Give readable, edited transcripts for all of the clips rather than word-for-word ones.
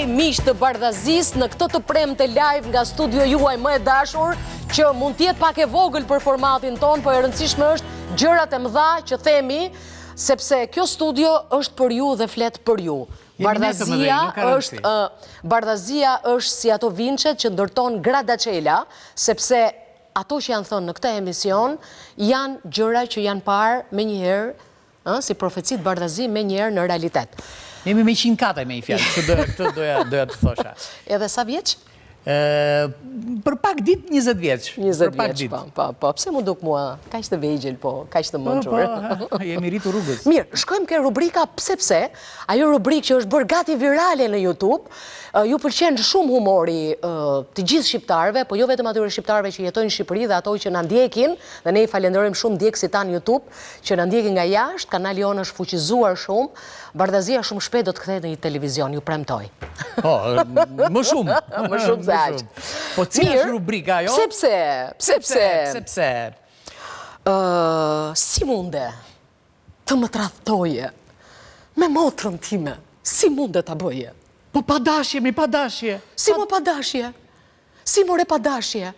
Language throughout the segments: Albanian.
miq të Bardhazis në këtë të premte live nga studio juaj më e dashur, që mund të jetë pak e vogël për formatin ton, po e rëndësishme është gjërat e mëdha që themi, sepse kjo studio është për ju dhe flet për ju. Bardhazia është si ato vinçet që ndërton Gradaçela, sepse ato që janë thënë në këtë emision janë gjëra që janë parë menjëherë, si profecit Bardhazi menjëherë në realitet. Jemi me 104 me i fjallë, këtë doja të thosha. Edhe sa vjeç? Për pak dit 20 vjeç. 20 vjeç, po. Pse mu duk mua? Kaq të vegjël, po, kaq të mençur. Jemi rritur rrugës. Mirë, shkojmë ke rubrika pse. Ajo rubrikë që është bërë gati virale në YouTube, ju pëlqen shumë humori të gjithë shqiptarëve, po jo vetëm atyre shqiptarëve që jetojnë në Shqipëri dhe ato që na ndjekin, dhe ne i falenderojmë shumë ndjekësit tanë YouTube që na ndjekin nga jashtë, kanali jonë është fuqizuar shumë. Bardhazia shumë shpejt do të kthehet në një televizion, ju premtoj. Po, më shumë. Më shumë se aq. Po cila është rubrika jo? Pse? Si munde të më tradhtoje me motrën time? Si munde ta bëje? Po pa dashje, pa dashje. Si mo pa dashje? Si more pa dashje?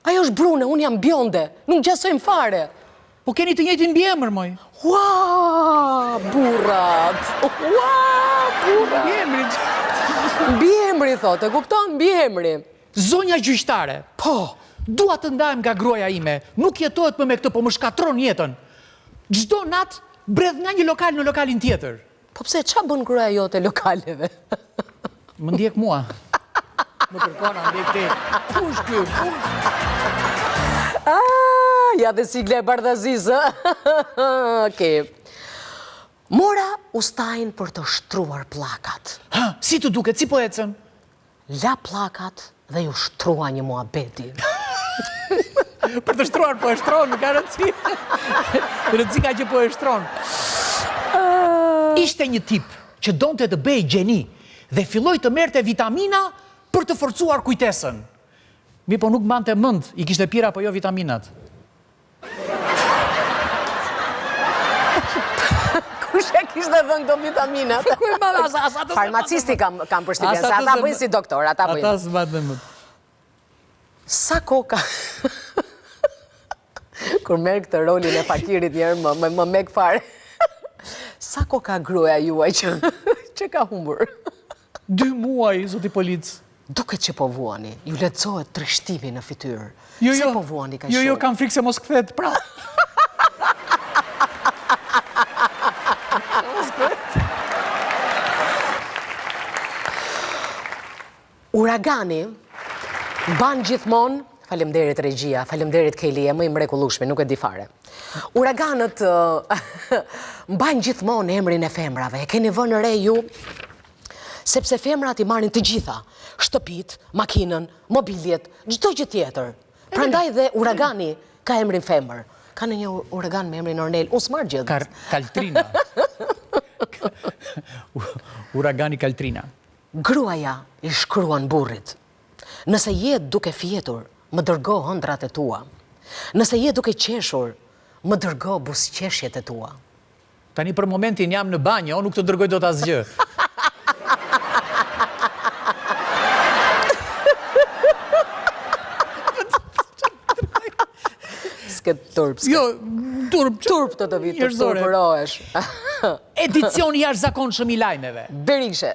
Ajo është brune, unë jam bjonde, nuk gjasojmë fare. Po keni të njëjtin mbiemër, moj. Ua, burrat! Mbiemri, thotë, e kupton mbiemri. Zonja gjyqtare. Po. Dua të ndajem nga gruaja ime. Nuk jetohet me këtë, po më shkatron jetën. Çdo natë bredh nga një lokal në lokalin tjetër. Po pse, qa bën gruaja jote lokaleve? Më ndjek mua. Më kërkona, ndjek te. Kush ky? Ja dhe sigla e Bardhazisë. Okej. Mora ustajnë për të shtruar plakat. Si të duket, si po ecën? La plakat dhe ju shtrua një muhabeti. Për të shtruar po e shtron, nuk ka rëndësi. Rëndësi ka që po e shtron. Ishte një tip që donte të bëj gjeni dhe filloi të merrte vitamina për të forcuar kujtesën. Mi po nuk mbante mend, i kishte pirë apo jo vitaminat. Kush e kishte dhënë këto vitaminat? Farmacisti kam përshtypjen, se ata bëjnë si doktor, ata bëjnë. Ata s'mbaten mend. Sa koka? Kur merr këtë rolin e fakirit njerë më mek fare. Sa koka gruaja juaj që ka humbur? 2 muaj, zoti polic. Duket që po vuani, ju lexohet trishtimi në fytyrë. Se po vuani ka shumë? Jo, kam frikë se mos kthehet pra. Uragani ban gjithmonë, faleminderit regjia, faleminderit Keli, e më i mrekullueshme, nuk e di fare. Uraganët mbajnë gjithmonë emrin e femrave. E keni vënë re ju, sepse femrat i marrin të gjitha, shtëpit, makinën, mobiljet, çdo gjë tjetër. Prandaj dhe Uragani ka emrin femër. Ka në një uragan me emrin Ornel, unë s'marr gjë. Kaltrina. Uragani Kaltrina. Gruaja i shkruan burrit: nëse je duke fjetur, më dërgo hëndrat e tua. Nëse je duke qeshur, më dërgo buzëqeshjet e tua. Tani për momentin jam në banjë, unë nuk të dërgoj dot asgjë. S'ke turp. Jo, turp. Turp të vitë, të turpërohesh. Edicion i jashtëzakonshëm i lajmeve. Berishe.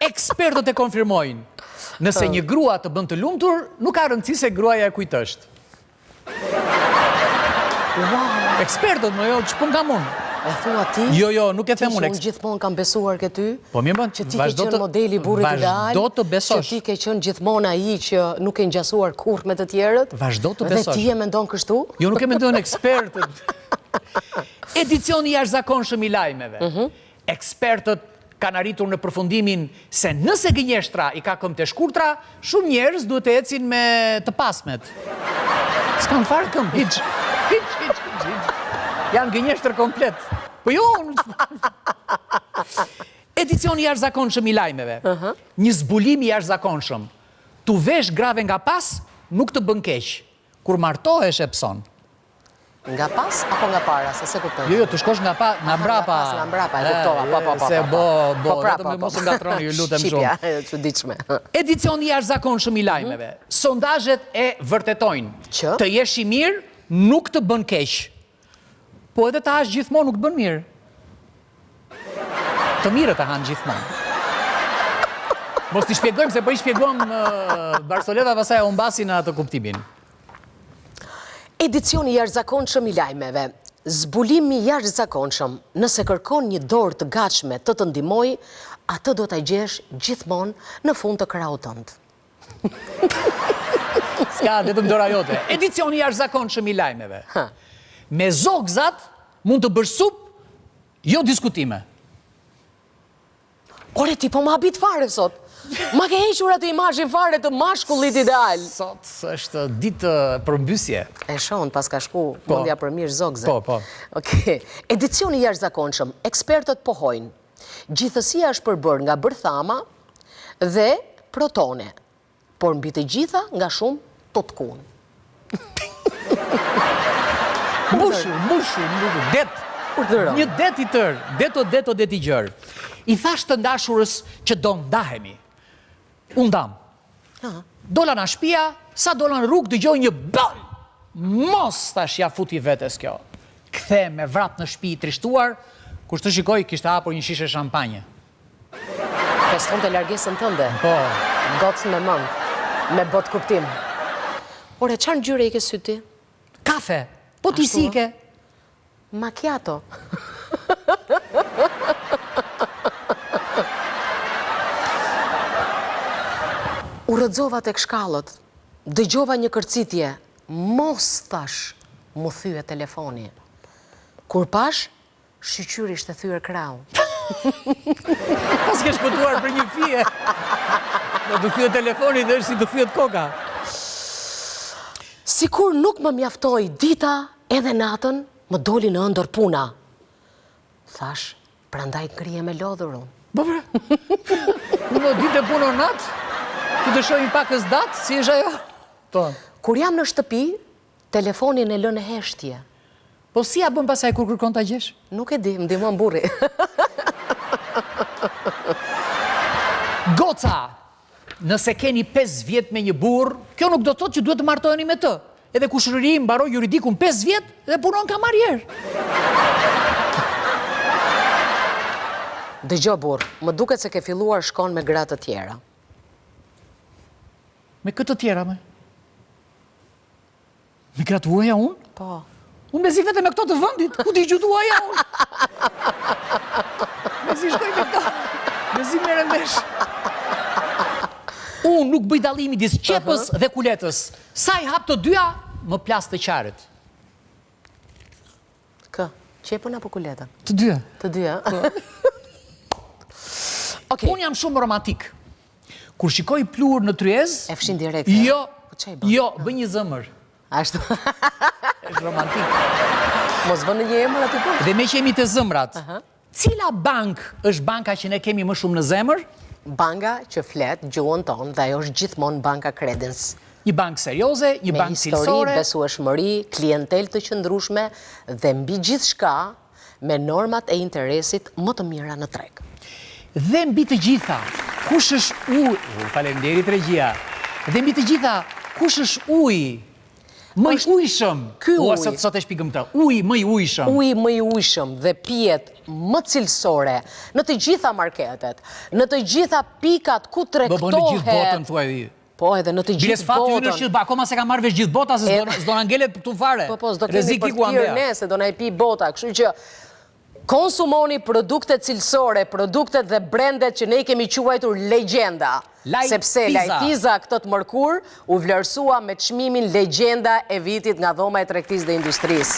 Ekspertët e konfirmojnë. Nëse një grua të bën të lumtur, nuk ka rëndësi se gruaja e kujt është. Ekspertët, më jo, ç'po ngam unë. E thua ti? Jo, nuk e them unë. Unë gjithmonë kam besuar ke ty. Po mirë, që ti ke qenë modeli i burrit ideal. Vazhdo të besosh. Që ti ke qenë gjithmonë ai që nuk e ngjasuar kurrë me të tjerët. Vazhdo të besosh. Dhe ti e mendon kështu? Jo, nuk e mendon ekspertët. Edicioni i jashtëzakonshëm i lajmeve. Ekspertët kanë arritur në përfundimin se nëse gënjeshtra i ka këmbë të shkurtra, shumë njerëz duhet të ecin me të pasmet. S'kan fare këmbë, hiç. Janë gënjeshtër komplet. Po jo. Edicioni i jashtëzakonshëm i lajmeve. Një zbulim i jashtëzakonshëm. Tu vesh grave nga pas, nuk të bën keq. Kur martohesh e pson. Nga pas apo nga para, se kuptoj. Jo, të shkosh nga mbrapa. Nga mbrapa, e kuptova. Se vetëm mos ngatroni, ju lutem shumë. Shqipja, e çuditshme. Edicioni jashtëzakonshëm i lajmeve. Sondazhet e vërtetojnë Që? të jesh i mirë nuk të bën keq. Po edhe të hash gjithmonë nuk të bën mirë. Të mirë të hanë gjithmonë. Mos t'i shpjegojmë, se po i shpjegojmë Barsoleta pasaj o mbasi në atë kuptimin. Edicioni jashtëzakonshëm i lajmeve. Zbulimi jashtëzakonshëm. Nëse kërkon një dorë të gatshme të të ndihmoj, atë do ta gjesh gjithmonë në fund të krahut tënd. Ska, vetëm dora jote. Edicioni jashtëzakonshëm i lajmeve. Me zogzat mund të bësh sup, jo diskutime. Ore, ti po ma habit fare sot. Ma ke hequr atë imazhin fare të mashkullit ideal. Sot është ditë përmbysje. E shon, pas ka shku mendja për mirë zogze. Po. Okej. Edicioni jashtëzakonshëm, ekspertët pohojnë. Gjithësia është përbërë nga bërthama dhe protone, por mbi të gjitha nga shumë totkun. Mbushur, det. Urdhëro. Një det i tërë, det i gjërë. I thash të ndashurës që do ndahemi. Unë dam. Dola në shtëpia, sa dola në rrugë dëgjoj një bal. Mos tash ja futi vetes kjo. Kthe me vrat në shtëpi trishtuar, kur të shikoj kishte hapur një shishe shampanje. Feston të largesën tënde. Po. Ngocën me mend, me bot kuptim. Ore, çfarë ngjyre i ke sy ti? Kafe. Po ti si ke? Macchiato. U rrëzova tek shkallët, dëgjova një kërcitje, mos thash, mu thye telefoni. Kur pash, shqyqyri ishte thyer krau. Pas ke shpëtuar për një fije. Do të thyet telefoni dhe është si të thyet koka. Sikur nuk më mjaftoi dita edhe natën, më doli në ëndër puna. Thash, prandaj ngrije me lodhur unë. Po bre, në ditë e punë o natë, ti të shojnë pakës datë, si është ajo? Po. Kur jam në shtëpi, telefonin e lënë heshtje. Po si ja bën pasaj kur kërkon ta gjesh? Nuk e di, më ndihmon burri. Goca, nëse keni 5 vjet me një burr, kjo nuk do të thotë që duhet të martoheni me të. Edhe kushëriri mbaroi juridikun 5 vjet dhe punon kamarier. Dëgjoj burr, më duket se ke filluar shkon me gra të tjera. Me këtë tjera, me? Me gratë uaja unë? Po. Unë bezi vete me këto të vëndit, ku t'i gjutu uaja unë? Bezi shkoj me këto, bezi mere ndesh. Unë nuk bëj dallimi disë qepës dhe kuletës. Sa i hap të dyja, më plas të qarët. Kë? Qepën apo kuletën? Të dyja. Të dyja? Unë jam shumë romantik. Kur shikoj plur në tryez... E fshin direkt. Jo, bëj një zëmër. Ashtu. Është romantik. Mos vënë një emër aty po. Dhe me që jemi të zëmrat, cila bank është banka që ne kemi më shumë në zemër? Banka që flet gjuhën tonë dhe ajo është gjithmonë banka Credence. Një bank serioze, një bank cilësore. Me histori, besueshmëri, klientel të qëndrueshme dhe mbi gjithçka me normat e interesit më të mira në treg. Dhe mbi të gjitha, kush është uji? Faleminderit regjia. Dhe mbi të gjitha, kush është uji? Më i ujshëm. Ky uji. Ua, sot e shpikëm të. Uji më i ujshëm. Uji më i ujshëm dhe pijet më cilësore në të gjitha marketet, në të gjitha pikat ku tregtohet. Në gjithë botën, thuaj. Po, edhe në të gjithë Bile s'fat ju në shqilë, akoma se ka marrë vesh gjithë bota, se s'do në ngelet të fare. Po, s'do kemi për tjirë ne, se do në i pi bota, kështu që konsumoni produktet cilësore, produktet dhe brendet që ne i kemi quajtur legjenda. Sepse Lajfiza këtë të mërkur u vlerësua me çmimin legjenda e vitit nga dhoma e tregtisë dhe industrisë.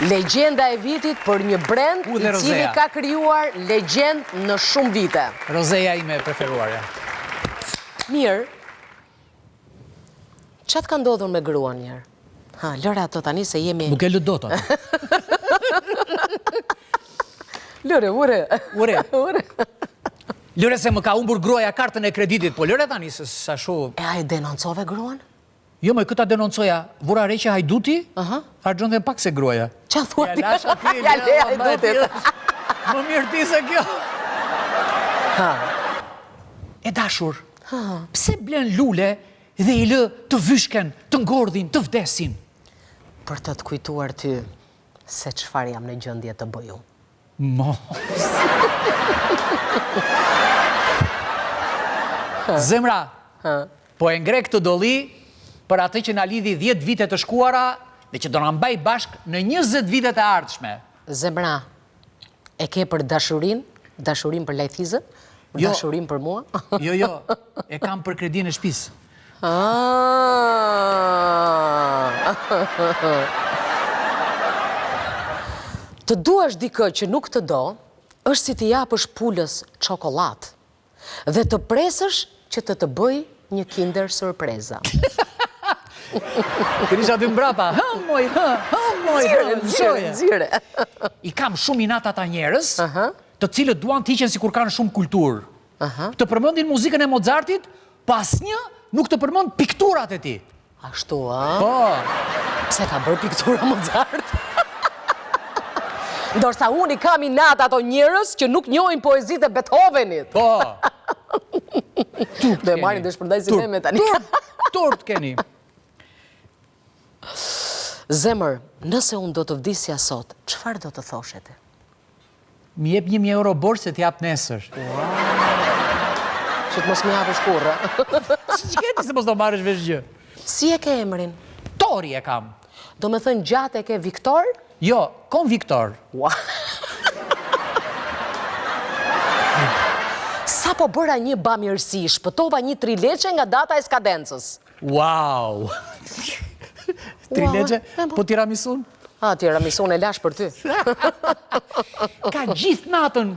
Legjenda e vitit për një brend i cili ka krijuar legjend në shumë vite. Rozeja ime e preferuarja. Mirë, çat ka ndodhur me gruan njerë? Ha, lëra ato tani se jemi... Nuk e lë dot ato. Lëre, ure. Lëre se më ka humbur gruaja kartën e kreditit, po lëre tani se sa shu... E a e denoncove gruan? Jo, më këta denoncoja, vura reqe hajduti, harxhon dhe pak se gruaja. Qa thua ti? Ja lasha ti, Ja le hajdutit. Më mirë ti se kjo. E dashur, pse blen lule dhe i lë të vyshken, të ngordhin, të vdesin? Për të kujtuar ty se çfarë jam në gjendje të bëju. Mos. Zemra, po e ngre këtë dolli për atë që na lidhi 10 vite të shkuara dhe që do na mbaj bashk në 20 vitet e ardhshme. Zemra, e ke për dashurin për lajthizën, dashurin për mua? Jo, e kam për kredin e shtëpisë. Të duash dikë që nuk të do, është si të japësh pulës çokollatë dhe të presësh që të bëj një kinder surpreza. Kërisha dy mbrapa, Nxire. I kam shumë inat ata njerëz, të cilët duan të hiqen sikur kanë shumë kulturë. Të përmendin muzikën e Mozartit, po asnjë nuk të përmend pikturat e tij. Ashtu, a? Po. Pse ka bërë piktura Mozart? Ndërsa unë i kam inat ato njerëz që nuk njohin poezitë e Beethovenit. Po. Dhe marrin dhe shpërndajsin e me tani. Tort keni. Zemër, nëse unë do të vdisja sot, çfarë do të thoshete? Mi jep 1.000 euro borë se t'jap nesër. Që të mos më japësh kurrë. Ç'keti se mos do marrësh vesh gjë? Si e ke emrin? Tori e kam. Do me thënë gjatë e ke Viktor? Jo, konviktor. Sa po bëra një bamirësi, shpëtova një trileqe nga data e skadencës. Wow! Trileqe? Po tiramisun? Tiramisun e lash për ty. Ka gjithë natën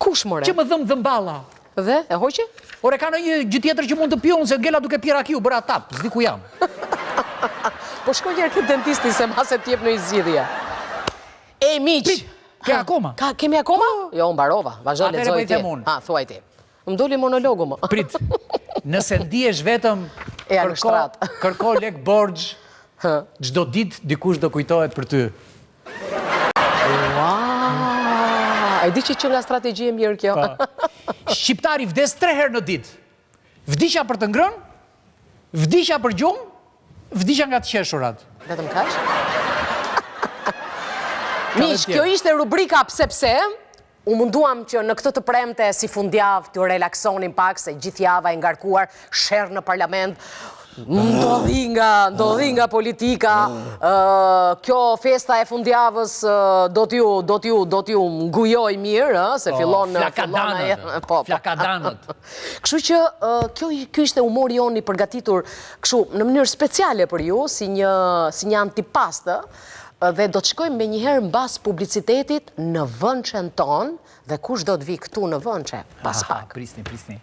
Kush, more? që më dhëmë dhëmballa. Dhe, e hoqe? Ore, ka në një gjë tjetër që mund të pionë, se ngella duke pira kiu, bëra tap, s'di ku jam. Po shko njerë këtë dentisti se ma se t'jep në i zgjidhja. E miq! Ke akoma? Kemi akoma? Jo, unë barova. Vazhdo, Atëre lexoj po i ti. them unë. Thuaj ti. Më doli monologu më. Prit, nëse ndihesh vetëm, Ja, në shtrat. kërko lek borxh, çdo ditë dikush do kujtohet për ty. E di që nga strategji e mirë kjo. Shqiptari vdes 3 herë në ditë. Vdisha për të ngrënë, vdisha për gjumë, vdisha nga të qeshurat. Vetëm kaç? Miq, kjo ishte rubrika Pse. U munduam që në këtë të premte si fundjavë të relaksonin pak se gjithë java e ngarkuar, sherr në parlament, ndodhi nga politika, kjo festa e fundjavës do t'ju ngujoj mirë, se fillon... Flakadanët. Kështu që kjo ishte humori jonë i përgatitur kështu në mënyrë speciale për ju, si një antipastë, dhe do të shkojmë me njëherë mbas publicitetit në Vënçen ton, dhe kush do të vi këtu në Vënçe, pas pak. Prisni.